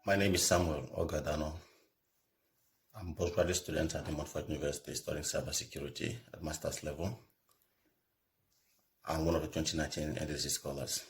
My name is Samuel Danor. I'm a postgraduate student at the Montfort University studying cybersecurity at master's level. I'm one of the 2019 NDC scholars.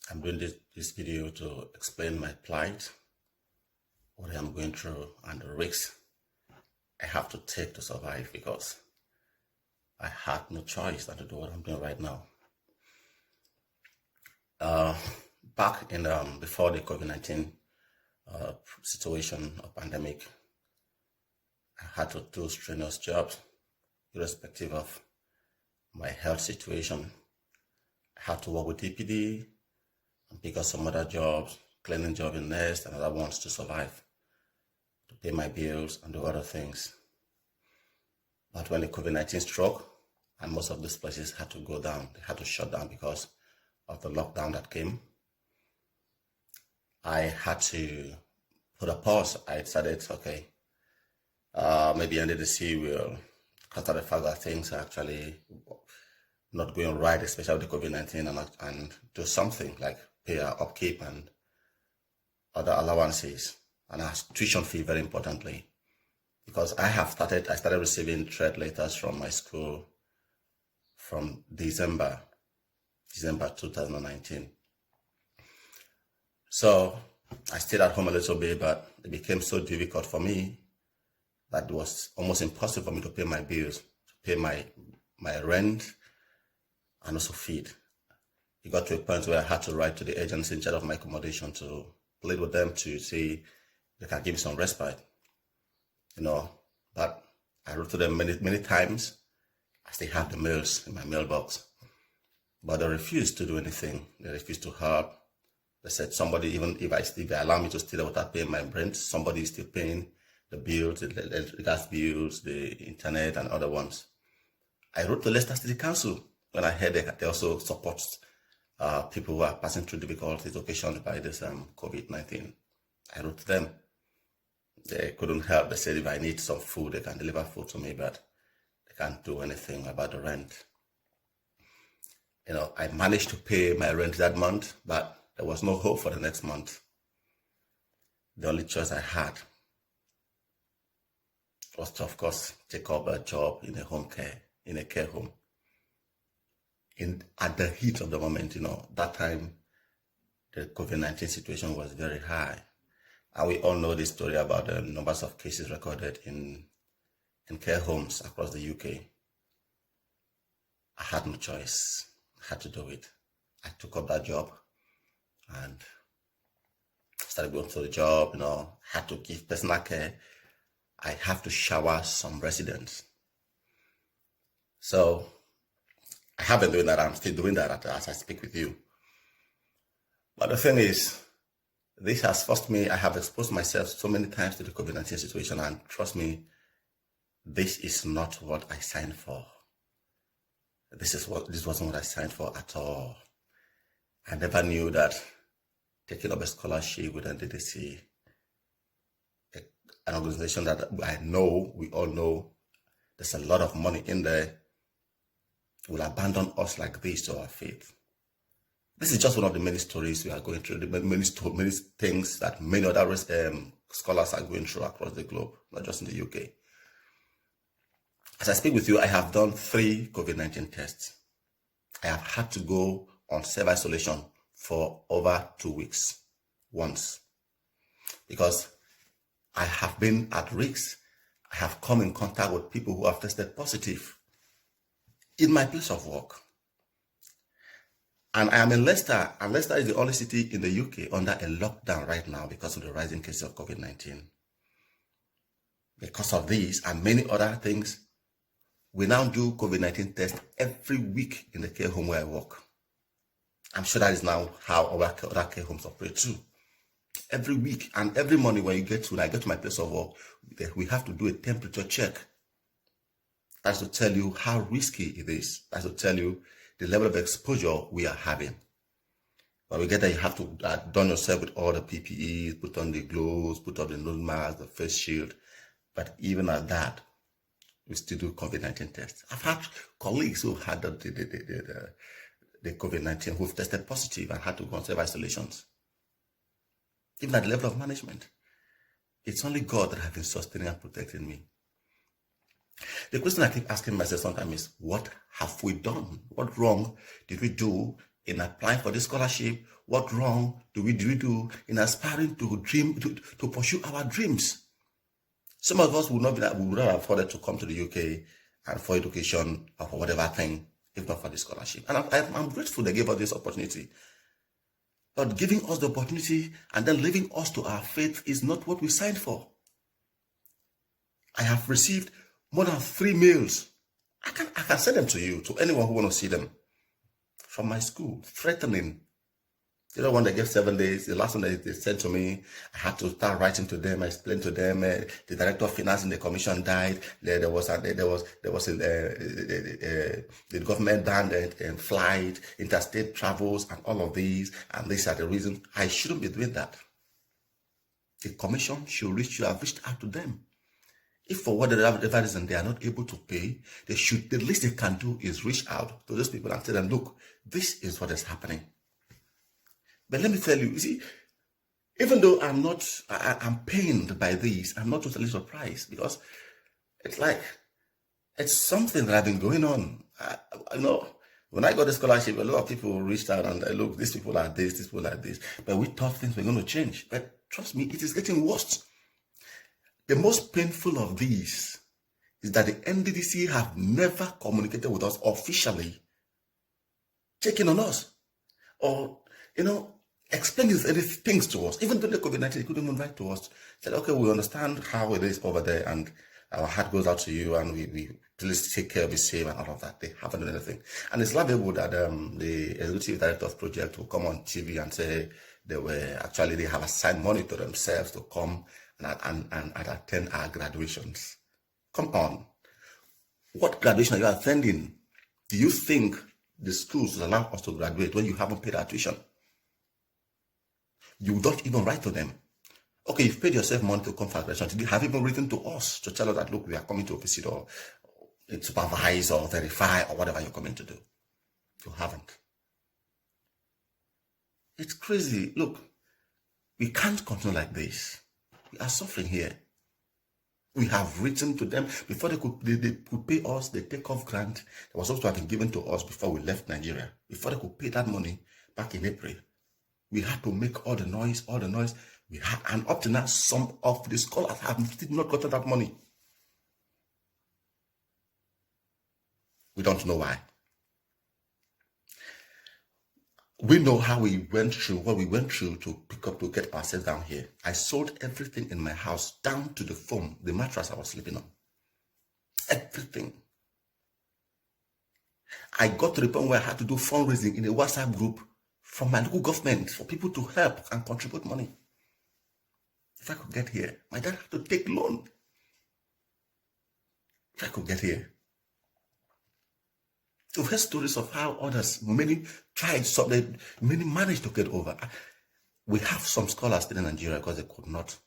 I'm doing this video to explain my plight, what I'm going through, and the risks I have to take to survive because I had no choice than to do what I'm doing right now. Back in before the COVID-19 situation or pandemic, I had to do strenuous jobs, irrespective of my health situation. I had to work with DPD and pick up some other jobs, cleaning job in Nest and other ones to survive, to pay my bills and do other things. But when the COVID-19 struck, and most of these places had to go down, they had to shut down because of the lockdown that came, I had to put a pause. I decided, okay, maybe NDDC will consider the fact that things are actually not going right, especially with the COVID-19, and do something like pay our upkeep and other allowances and our tuition fee, very importantly, because I started receiving threat letters from my school from December 2019. So I stayed at home a little bit, but it became so difficult for me that it was almost impossible for me to pay my bills, to pay my rent, and also feed. It got to a point where I had to write to the agency in charge of my accommodation to plead with them to see they can give me some respite, But I wrote to them many times. I still have the mails in my mailbox, but they refused to do anything. They refused to help. They said somebody, even if they allow me to stay there without paying my rent, somebody is still paying the bills, the gas bills, the internet, and other ones. I wrote to Leicester City Council when I heard they also support people who are passing through difficulties occasioned by this COVID-19. I wrote to them. They couldn't help. They said if I need some food, they can deliver food to me, but they can't do anything about the rent. I managed to pay my rent that month, but there was no hope for the next month. The only choice I had was to, of course, take up a job in a care home. At the heat of the moment, that time, the COVID-19 situation was very high. And we all know this story about the numbers of cases recorded in care homes across the UK. I had no choice. I had to do it. I took up that job and started going to the job, had to give personal care. I have to shower some residents. So I have been doing that. I'm still doing that as I speak with you. But the thing is, this has forced me, I have exposed myself so many times to the COVID-19 situation, and trust me, this is not what I signed for. This wasn't what I signed for at all. I never knew that taking up a scholarship with NDDC, an organization that we all know, there's a lot of money in there, will abandon us like this to our fate. This is just one of the many stories we are going through, the many things that many other scholars are going through across the globe, not just in the UK. As I speak with you, I have done 3 COVID-19 tests. I have had to go on self-isolation for over 2 weeks, once, because I have been at risk. I have come in contact with people who have tested positive in my place of work. And I am in Leicester, and Leicester is the only city in the UK under a lockdown right now because of the rising cases of COVID-19. Because of these and many other things, we now do COVID-19 tests every week in the care home where I work. I'm sure that is now how other care homes operate too. Every week and every morning when I get to my place of work, we have to do a temperature check. That's to tell you how risky it is. That's to tell you the level of exposure we are having. When we get there, you have to don yourself with all the PPEs, put on the gloves, put on the nose mask, the face shield. But even at that, we still do COVID-19 tests. I've had colleagues who had the COVID-19 who've tested positive and had to go on self-isolations. even at the level of management. It's only God that has been sustaining and protecting me. The question I keep asking myself sometimes is, what have we done? What wrong did we do in applying for this scholarship? What wrong do we do in aspiring to dream, to pursue our dreams? Some of us would not have afforded to come to the UK and for education or for whatever thing, if not for the scholarship. And I'm grateful they gave us this opportunity. But giving us the opportunity and then leaving us to our fate is not what we signed for. I have received more than 3 mails. I can send them to you, to anyone who want to see them, from my school, threatening. The other one they gave 7 days. The last one they sent to me, I had to start writing to them. I explained to them. The director of finance in the commission died. The government banned flight, interstate travels, and all of these. And these are the reasons I shouldn't be doing that. The commission should have reached out to them. If for whatever reason they are not able to pay, the least they can do is reach out to those people and tell them, look, this is what is happening. But let me tell you, see, even though I'm pained by this, I'm not totally surprised, because it's something that has been going on. When I got the scholarship, a lot of people reached out and look, these people are this, these people are this. But we thought things were going to change. But trust me, it is getting worse. The most painful of these is that the NDDC have never communicated with us officially, checking on us, or, explaining things to us. Even though the COVID-19, they couldn't even write to us. Said, okay, we understand how it is over there, and our heart goes out to you, and we please take care of you safe and all of that. They haven't done anything. And it's laughable that the executive director of project will come on TV and say they have assigned money to themselves to come and attend our graduations. Come on. What graduation are you attending? Do you think the schools will allow us to graduate when you haven't paid our tuition? You don't even write to them. Okay, you've paid yourself money to come for graduation. Did you have even written to us to tell us that, look, we are coming to visit or supervise or verify or whatever you're coming to do? You haven't. It's crazy. Look, we can't continue like this. We are suffering here. We have written to them before they could pay us the takeoff grant that was supposed to have been given to us before we left Nigeria. Before they could pay that money back in April, we had to make all the noise. And up to now, some of the scholars have still not gotten that money. We don't know why. We know how we went through, what we went through to get ourselves down here. I sold everything in my house, down to the foam, the mattress I was sleeping on. Everything. I got to the point where I had to do fundraising in a WhatsApp group from my local government for people to help and contribute money. If I could get here, my dad had to take loan. If I could get here. We've heard stories of how others, many tried, many managed to get over. We have some scholars still in Nigeria because they could not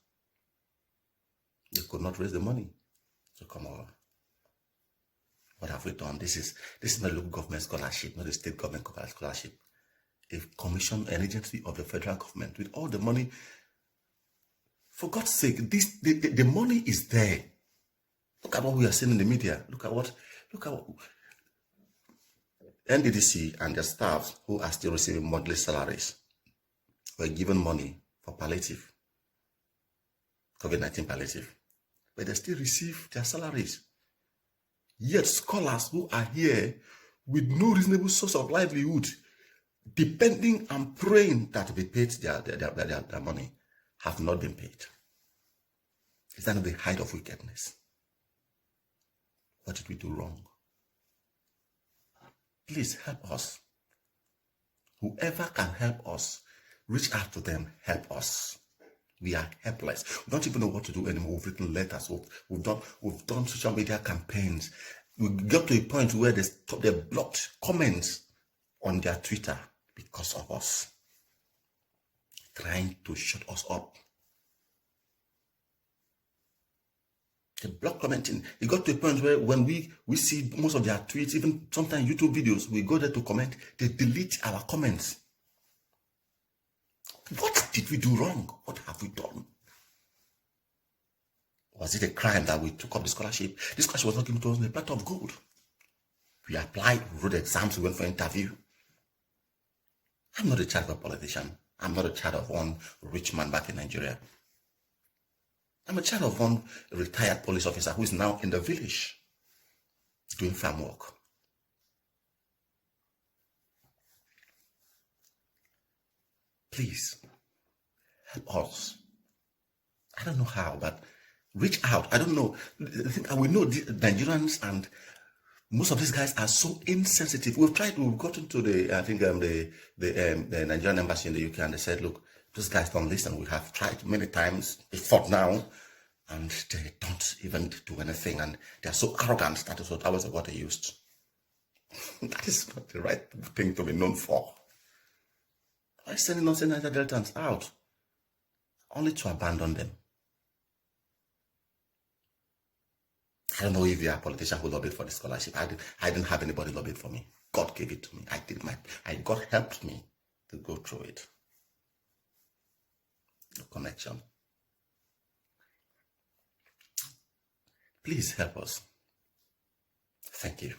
raise the money to come over. What have we done? This is not a local government scholarship, not a state government scholarship. A commission, an agency of the federal government with all the money. For God's sake, the money is there. Look at what we are seeing in the media. Look at what NDDC and their staffs who are still receiving monthly salaries were given money for palliative, COVID-19 palliative, but they still receive their salaries. Yet scholars who are here with no reasonable source of livelihood, depending and praying that they paid their money, have not been paid. Is that not the height of wickedness? What did we do wrong? Please help us. Whoever can help us, reach out to them, help us. We are helpless. We don't even know what to do anymore. We've written letters. We've done social media campaigns. We got to a point where they blocked comments on their Twitter because of us, trying to shut us up. They block commenting. It got to a point where when we see most of their tweets, even sometimes YouTube videos, we go there to comment, they delete our comments. What did we do wrong? What have we done? Was it a crime that we took up the scholarship? This scholarship was not given to us on a platter of gold. We applied, we wrote exams, we went for interview. I'm not a child of a politician. I'm not a child of one rich man back in Nigeria. I'm a child of one retired police officer who is now in the village doing farm work. Please, help us. I don't know how, but reach out. I don't know. We know Nigerians and most of these guys are so insensitive. We've gotten to the Nigerian embassy in the UK, and they said, look, those guys don't listen. We have tried many times before now, and they don't even do anything, and they're so arrogant. That was what they used. That is not the right thing to be known for. Why sending us Niger Deltans out only to abandon them? I don't know if you are a politician who lobbied for the scholarship. I didn't have anybody lobbied for me. God gave it to me. God helped me to go through it. No connection. Please help us. Thank you.